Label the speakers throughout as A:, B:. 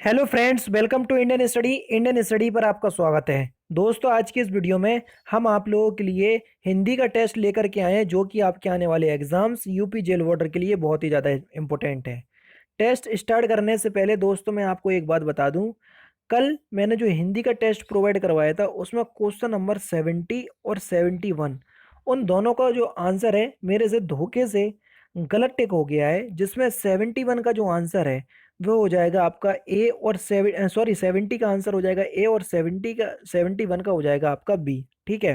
A: Hello friends, welcome to Indian study पर आपका स्वागत है। दोस्तों, आज की इस वीडियो में हम आप लोगों के लिए हिंदी का टेस्ट लेकर के आए हैं, जो कि आपके आने वाले एग्जाम्स यूपी जेल वार्डर के लिए बहुत ही ज़्यादा इम्पोर्टेंट है। टेस्ट स्टार्ट करने से पहले दोस्तों मैं आपको एक बात बता दूं। कल मैंने जो हिंदी का टेस्ट प्रोवाइड करवाया था उसमें क्वेश्चन नंबर 70 और 71, उन दोनों का जो आंसर है मेरे से धोखे से गलत टिक हो गया है, जिसमें 71 का जो आंसर है वो हो जाएगा आपका ए, और 70 का आंसर हो जाएगा ए, और 71 का हो जाएगा आपका बी। ठीक है,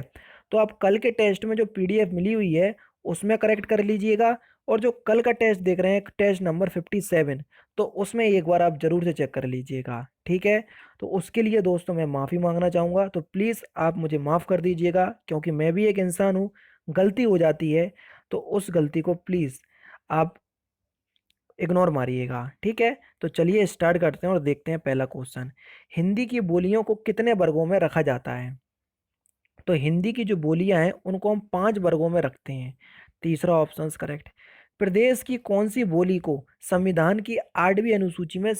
A: तो आप कल के टेस्ट में जो पीडीएफ मिली हुई है उसमें करेक्ट कर लीजिएगा, और जो कल का टेस्ट देख रहे हैं टेस्ट नंबर 57, तो उसमें एक बार आप जरूर से चेक कर लीजिएगा। ठीक है, तो उसके लिए दोस्तों मैं माफ़ी मांगना चाहूँगा, तो प्लीज़ आप मुझे माफ़ कर दीजिएगा, क्योंकि मैं भी एक इंसान हूँ, गलती हो जाती है। तो उस गलती को प्लीज़ आप इग्नोर मारिएगा। ठीक है, तो चलिए स्टार्ट करते हैं और देखते हैं पहला क्वेश्चन। हिंदी की बोलियों को कितने वर्गों में रखा जाता है? तो हिंदी की जो बोलियां हैं उनको हम 5 वर्गों में रखते हैं। तीसरा ऑप्शन करेक्ट। प्रदेश की कौन सी बोली को संविधान की 8वीं अनुसूची में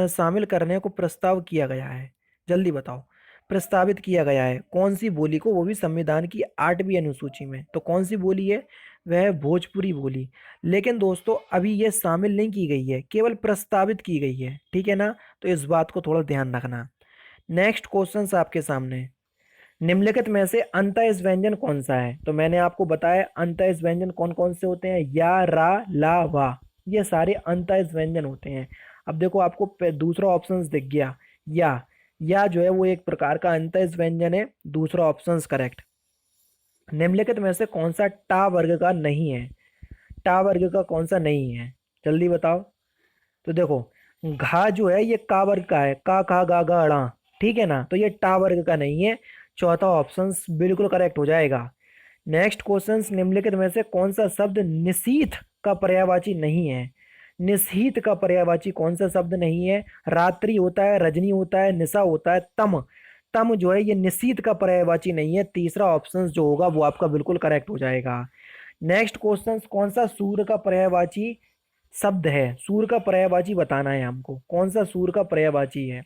A: शामिल करने को प्रस्ताव किया गया है? जल्दी बताओ। प्रस्तावित किया गया है कौन सी बोली को, वो भी संविधान की 8वीं अनुसूची में? तो कौन सी बोली है? वह है भोजपुरी बोली। लेकिन दोस्तों अभी ये शामिल नहीं की गई है, केवल प्रस्तावित की गई है। ठीक है ना, तो इस बात को थोड़ा ध्यान रखना। नेक्स्ट क्वेश्चन आपके सामने। निम्नलिखित में से अंतःइस व्यंजन कौन सा है? तो मैंने आपको बताया अंतःइस व्यंजन कौन कौन से होते हैं। या, रा, ला, वा, ये सारे अंतःइस व्यंजन होते हैं। अब देखो आपको दूसरा ऑप्शन दिख गया। या जो है वो एक प्रकार का अंतःइस व्यंजन है। दूसरा ऑप्शन करेक्ट। निम्नलिखित में से कौन सा टा वर्ग का नहीं है? टा वर्ग का कौन सा नहीं है? जल्दी बताओ। तो देखो, घा जो है ये का वर्ग का है, का खा गा गा अड़ा। ठीक है ना, तो ये टा वर्ग का नहीं है। चौथा ऑप्शन बिल्कुल करेक्ट हो जाएगा। Next question. निम्नलिखित में से कौन सा शब्द निशीथ का पर्यायवाची नहीं है? निशीथ का पर्यायवाची कौन सा शब्द नहीं है? रात्रि होता है, रजनी होता है, निशा होता है, तम। तम जो है ये निशीथ का पर्यायवाची नहीं है। तीसरा ऑप्शन जो होगा वो आपका बिल्कुल करेक्ट हो जाएगा। Next question. कौन सा सूर्य का पर्यायवाची शब्द है? सूर्य का पर्यायवाची बताना है हमको, कौन सा सूर्य का पर्यायवाची है?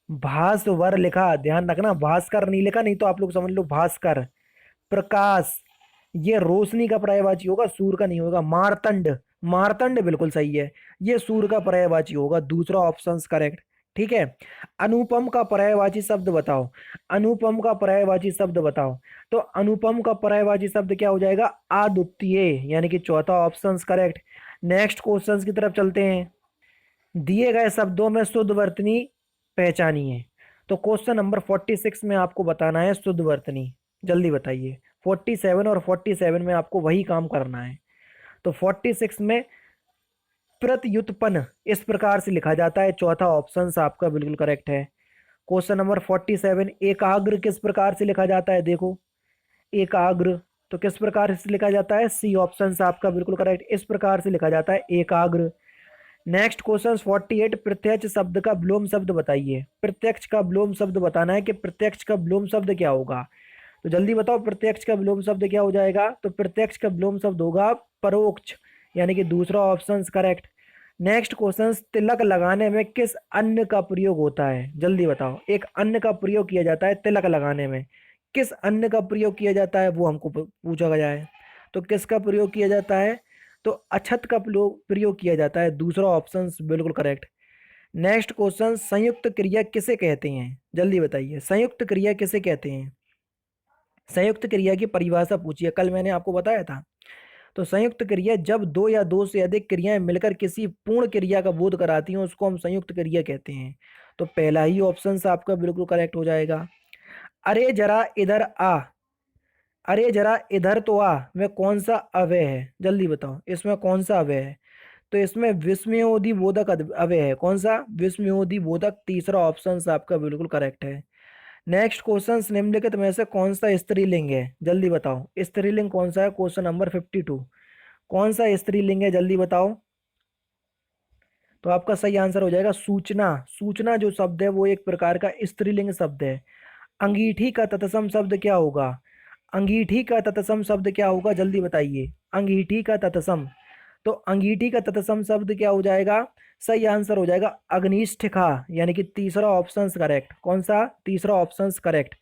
A: भास्वर लिखा, ध्यान रखना, भास्कर नहीं लिखा, नहीं तो आप लोग समझ लो भास्कर। प्रकाश, ये रोशनी का पर्यायवाची होगा, सूर्य का नहीं होगा। मार्तंड, मार्तंड बिल्कुल सही है, ये सूर्य का पर्यायवाची होगा। दूसरा ऑप्शन करेक्ट। ठीक है। अनुपम का पर्यायवाची शब्द बताओ। अनुपम का पर्यायवाची शब्द बताओ। तो अनुपम का पर्यायवाची शब्द क्या हो जाएगा? अद्वितीय, यानी कि चौथा ऑप्शन करेक्ट। नेक्स्ट क्वेश्चंस की तरफ चलते हैं। दिए गए शब्दों में शुद्ध वर्तनी पहचानिए। तो क्वेश्चन नंबर 46 में आपको बताना है शुद्ध वर्तनी। जल्दी बताइए। 47 और 47 में आपको वही काम करना है। तो 46 में प्रत्युत्पन्न इस प्रकार से लिखा जाता है। चौथा ऑप्शन आपका बिल्कुल करेक्ट है। क्वेश्चन नंबर 47, एकाग्र किस प्रकार से लिखा जाता है? देखो, एकाग्र तो किस प्रकार से लिखा जाता है? सी ऑप्शन आपका बिल्कुल करेक्ट, इस प्रकार से लिखा जाता है एकाग्र। नेक्स्ट क्वेश्चन 48, प्रत्यक्ष शब्द का विलोम शब्द बताइए। प्रत्यक्ष का विलोम शब्द बताना है कि प्रत्यक्ष का विलोम शब्द क्या होगा। तो जल्दी बताओ, प्रत्यक्ष का विलोम शब्द क्या हो जाएगा? तो प्रत्यक्ष का विलोम शब्द होगा परोक्ष, यानी कि दूसरा ऑप्शन करेक्ट। नेक्स्ट क्वेश्चन, तिलक लगाने में किस अन्न का प्रयोग होता है? जल्दी बताओ, एक अन्न का प्रयोग किया जाता है तिलक लगाने में। किस अन्न का प्रयोग किया जाता है वो हमको पूछा गया है। तो किसका प्रयोग किया जाता है? तो अछत का प्रयोग किया जाता है। दूसरा ऑप्शन बिल्कुल करेक्ट। नेक्स्ट क्वेश्चन, संयुक्त क्रिया किसे कहते हैं? जल्दी बताइए, संयुक्त क्रिया किसे कहते हैं? संयुक्त क्रिया की परिभाषा पूछिए, कल मैंने आपको बताया था। तो संयुक्त क्रिया जब दो या दो से अधिक क्रियाएं मिलकर किसी पूर्ण क्रिया का बोध कराती हैं उसको हम संयुक्त क्रिया कहते हैं। तो पहला ही ऑप्शन आपका बिल्कुल करेक्ट हो जाएगा। अरे जरा इधर आ, अरे जरा इधर तो आ, में कौन सा अव्यय है? जल्दी बताओ, इसमें कौन सा अव्यय है? तो इसमें विस्मयोदि बोधक अव्यय है। कौन सा? विस्मयोदि बोधक। तीसरा ऑप्शन आपका बिल्कुल करेक्ट है। नेक्स्ट क्वेश्चन, निम्नलिखित में से कौन सा स्त्रीलिंग है? जल्दी बताओ, स्त्रीलिंग कौन सा है? क्वेश्चन नंबर 52, कौन सा स्त्रीलिंग है? जल्दी बताओ। तो आपका सही आंसर हो जाएगा सूचना। सूचना जो शब्द है वो एक प्रकार का स्त्रीलिंग शब्द है। अंगीठी का तत्सम शब्द क्या होगा? अंगीठी का तत्सम शब्द क्या होगा? जल्दी बताइए। अंगीठी का तत्सम, तो अंगीठी का तत्सम शब्द क्या हो जाएगा? सही आंसर हो जाएगा अग्निष्ठिका, यानी कि तीसरा ऑप्शन करेक्ट। कौन सा? तीसरा ऑप्शन करेक्ट।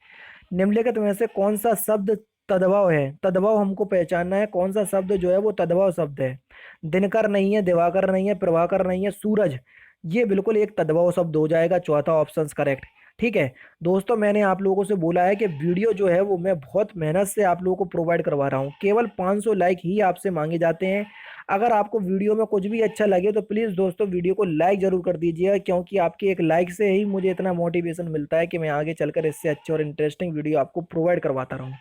A: निम्नलिखित में से कौन सा शब्द तद्भव है? तद्भव हमको पहचानना है, कौन सा शब्द जो है वो तद्भव शब्द है। दिनकर नहीं है, दिवाकर नहीं है, प्रभाकर नहीं है, सूरज, ये बिल्कुल एक तद्भव शब्द हो जाएगा। चौथा ऑप्शन करेक्ट। ठीक है दोस्तों, मैंने आप लोगों से बोला है कि वीडियो जो है वो मैं बहुत मेहनत से आप लोगों को प्रोवाइड करवा रहा हूँ। केवल 500 लाइक ही आपसे मांगे जाते हैं। अगर आपको वीडियो में कुछ भी अच्छा लगे तो प्लीज़ दोस्तों वीडियो को लाइक ज़रूर कर दीजिएगा, क्योंकि आपके एक लाइक से ही मुझे इतना मोटिवेशन मिलता है कि मैं आगे चलकर इससे अच्छे और इंटरेस्टिंग वीडियो आपको प्रोवाइड करवाता रहूँ।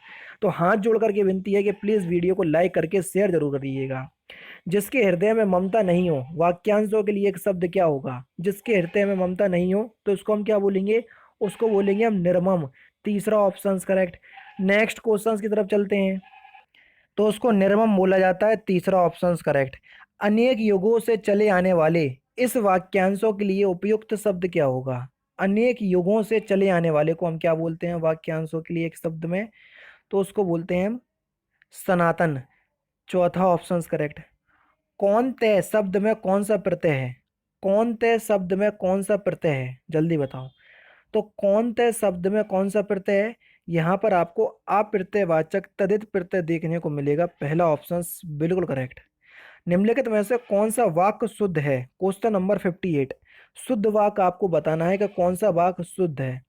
A: तो हाथ जोड़ करके विनती है कि प्लीज़ वीडियो को लाइक करके शेयर जरूर कर दीजिएगा। जिसके हृदय में ममता नहीं हो, वाक्यांशों के लिए एक शब्द क्या होगा? जिसके हृदय में ममता नहीं हो तो उसको हम क्या बोलेंगे? उसको बोलेंगे हम निर्मम। तीसरा ऑप्शन करेक्ट। नेक्स्ट क्वेश्चन की तरफ चलते हैं। तो उसको निर्मम बोला जाता है। तीसरा ऑप्शन करेक्ट। अनेक युगों से चले आने वाले इस वाक्यांशों के लिए उपयुक्त शब्द क्या होगा? अनेक युगों से चले आने वाले को हम क्या बोलते हैं वाक्यांशों के लिए एक शब्द में? तो उसको बोलते हैं हम सनातन। चौथा ऑप्शन करेक्ट। कौन तय शब्द में कौन सा प्रत्यय है? कौन तय शब्द में कौन सा प्रत्यय है? जल्दी बताओ। तो कौन तय शब्द में कौन सा प्रत्यय है? यहाँ पर आपको अप्रत्ययवाचक तदित प्रत्यय देखने को मिलेगा। पहला ऑप्शन बिल्कुल करेक्ट। निम्नलिखित में से कौन सा वाक्य शुद्ध है? Question number 58। शुद्ध वाक्य आपको बताना है कि कौन सा वाक्य शुद्ध है।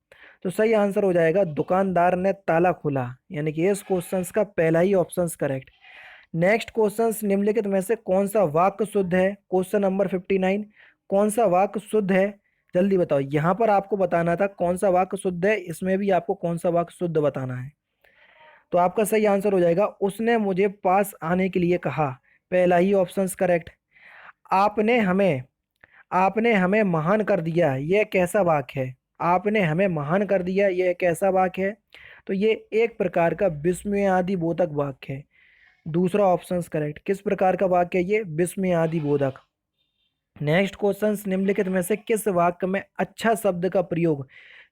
A: तो सही आंसर हो जाएगा दुकानदार ने ताला खोला, यानी कि इस क्वेश्चन का पहला ही ऑप्शन करेक्ट। नेक्स्ट क्वेश्चन, निम्नलिखित में से कौन सा वाक्य शुद्ध है? Question number 59। कौन सा वाक्य शुद्ध है? जल्दी बताओ। यहाँ पर आपको बताना था कौन सा वाक्य शुद्ध है, इसमें भी आपको कौन सा वाक्य शुद्ध बताना है। तो आपका सही आंसर हो जाएगा उसने मुझे पास आने के लिए कहा। पहला ही ऑप्शन करेक्ट। आपने हमें आपने हमें महान कर दिया, यह कैसा वाक्य है? आपने हमें महान कर दिया, यह कैसा वाक्य है? तो ये एक प्रकार का विस्मयादि बोधक वाक्य है। दूसरा ऑप्शन करेक्ट। किस प्रकार का वाक्य है ये? विस्मयादि बोधक। नेक्स्ट क्वेश्चन, निम्नलिखित में से किस वाक्य में अच्छा शब्द का प्रयोग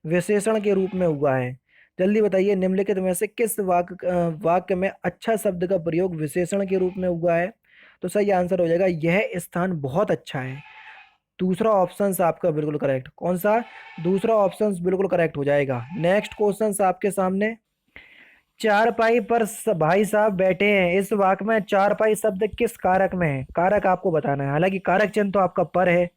A: विशेषण के रूप में हुआ है? जल्दी बताइए, निम्नलिखित में से किस वाक्य में अच्छा शब्द का प्रयोग विशेषण के रूप में हुआ है? तो सही आंसर हो जाएगा यह स्थान बहुत अच्छा है। दूसरा ऑप्शन आपका बिल्कुल करेक्ट। कौन सा? दूसरा ऑप्शन बिल्कुल करेक्ट हो जाएगा। नेक्स्ट क्वेश्चन आपके सामने। चारपाई पर भाई साहब बैठे हैं, इस वाक्य में चारपाई शब्द किस कारक में है? कारक आपको बताना है। हालांकि कारक चिन्ह तो आपका पर है,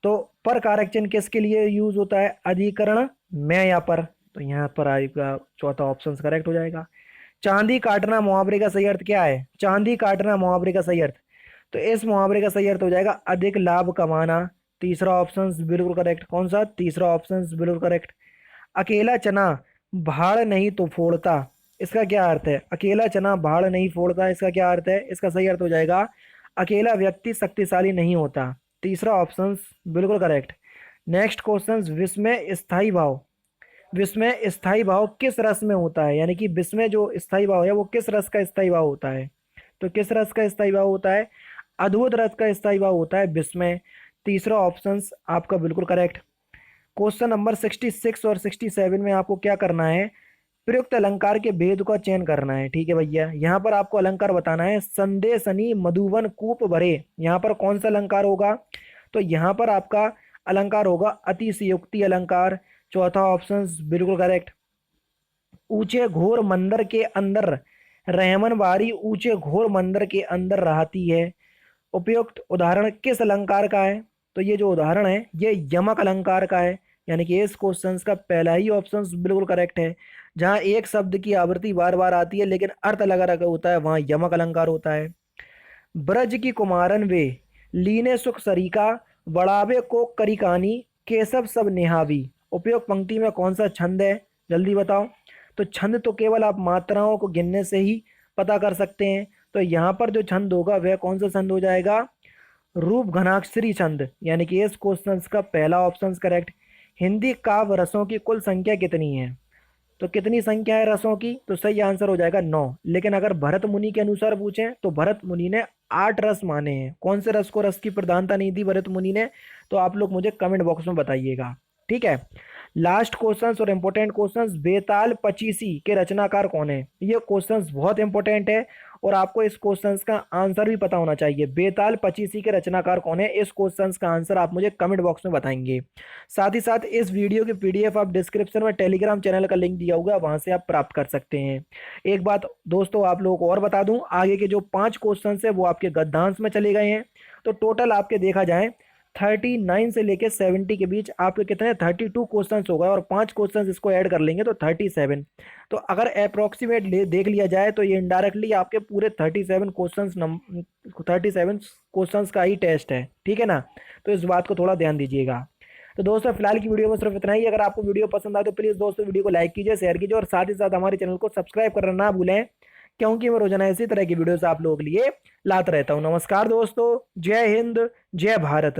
A: तो पर कारक चिन्ह किसके लिए यूज होता है? अधिकरण में या पर। तो यहाँ पर आपका चौथा ऑप्शन करेक्ट हो जाएगा। चांदी काटना मुहावरे का सही अर्थ क्या है? चांदी काटना मुहावरे का सही अर्थ, तो इस मुहावरे का सही अर्थ हो जाएगा अधिक लाभ कमाना। तीसरा ऑप्शन बिल्कुल करेक्ट। कौन सा? तीसरा ऑप्शन बिल्कुल करेक्ट। अकेला चना भाड़ नहीं तो फोड़ता, इसका क्या अर्थ है? अकेला चना भाड़ नहीं फोड़ता, इसका क्या अर्थ है? इसका सही अर्थ हो जाएगा अकेला व्यक्ति शक्तिशाली नहीं होता। तीसरा ऑप्शन बिल्कुल करेक्ट। नेक्स्ट क्वेश्चन, विस्मय स्थायी भाव। विस्मय स्थायी भाव किस रस में होता है? यानी कि विस्मय जो स्थायी भाव है वो किस रस का स्थायी भाव होता है? तो किस रस का स्थायी भाव होता है? अद्भुत रस का स्थायी भाव होता है विस्मय। तीसरा ऑप्शन आपका बिल्कुल करेक्ट। क्वेश्चन नंबर 66 और 67 में आपको क्या करना है? प्रयुक्त अलंकार के भेद का चयन करना है। ठीक है भैया, यहाँ पर आपको अलंकार बताना है। संदेशनी मधुवन कूप भरे, यहाँ पर कौन सा अलंकार होगा? तो यहाँ पर आपका अलंकार होगा अतिशयोक्ति अलंकार। चौथा ऑप्शन बिल्कुल करेक्ट। ऊंचे घोर मंदिर के अंदर रहमन बारी ऊंचे घोर मंदिर के अंदर रहती है। उपयुक्त उदाहरण किस अलंकार का है? तो ये जो उदाहरण है ये यमक अलंकार का है। यानी कि इस क्वेश्चन का पहला ही ऑप्शन बिल्कुल करेक्ट है। जहाँ एक शब्द की आवृत्ति बार बार आती है लेकिन अर्थ अलग अलग होता है, वहाँ यमक अलंकार होता है। ब्रज की कुमारन वे लीने सुख सरीका बढ़ावे को करिकानी केशव सब नेहावी। उपयुक्त पंक्ति में कौन सा छंद है? जल्दी बताओ। तो छंद तो केवल आप मात्राओं को गिनने से ही पता कर सकते हैं। तो यहाँ पर जो छंद होगा वह कौन सा छंद हो जाएगा? रूप घनाक्षरी छंद। यानी कि इस क्वेश्चन का पहला ऑप्शन करेक्ट। हिंदी काव्य रसों की कुल संख्या कितनी है? तो कितनी संख्या है रसों की? तो सही आंसर हो जाएगा 9। लेकिन अगर भरत मुनि के अनुसार पूछें तो भरत मुनि ने 8 रस माने हैं। कौन से रस को रस की प्रधानता नहीं दी भरत मुनि ने? तो आप लोग मुझे कमेंट बॉक्स में बताइएगा। ठीक है, लास्ट क्वेश्चन और इंपॉर्टेंट क्वेश्चन, बेताल पचीसी के रचनाकार कौन है? ये क्वेश्चन बहुत इंपॉर्टेंट है और आपको इस क्वेश्चंस का आंसर भी पता होना चाहिए। बेताल पचीसी के रचनाकार कौन है, इस क्वेश्चंस का आंसर आप मुझे कमेंट बॉक्स में बताएंगे। साथ ही साथ इस वीडियो की पीडीएफ आप डिस्क्रिप्शन में टेलीग्राम चैनल का लिंक दिया हुआ है, वहां से आप प्राप्त कर सकते हैं। एक बात दोस्तों आप लोगों को और बता दूं, आगे के जो 5 क्वेश्चन है वो आपके गद्यांश में चले गए हैं। तो टोटल आपके देखा जाए 39 से लेके 70 के बीच आपके कितने 32 क्वेश्चन हो गए, और 5 क्वेश्चन इसको ऐड कर लेंगे तो 37। तो अगर अप्रोक्सीमेट देख लिया जाए तो ये इनडायरेक्टली आपके पूरे 37 क्वेश्चंस का ही टेस्ट है, ठीक है ना। तो इस बात को थोड़ा ध्यान दीजिएगा। तो दोस्तों फिलहाल की वीडियो में सिर्फ इतना ही। अगर आपको वीडियो पसंद आए तो प्लीज़ दोस्तों वीडियो को लाइक कीजिए, शेयर कीजिए, और साथ ही साथ हमारे चैनल को सब्सक्राइब करना ना भूलें, क्योंकि मैं रोजाना इसी तरह की वीडियोस आप लोगों के लिए लाता रहता हूँ। नमस्कार दोस्तों, जय हिंद, जय भारत।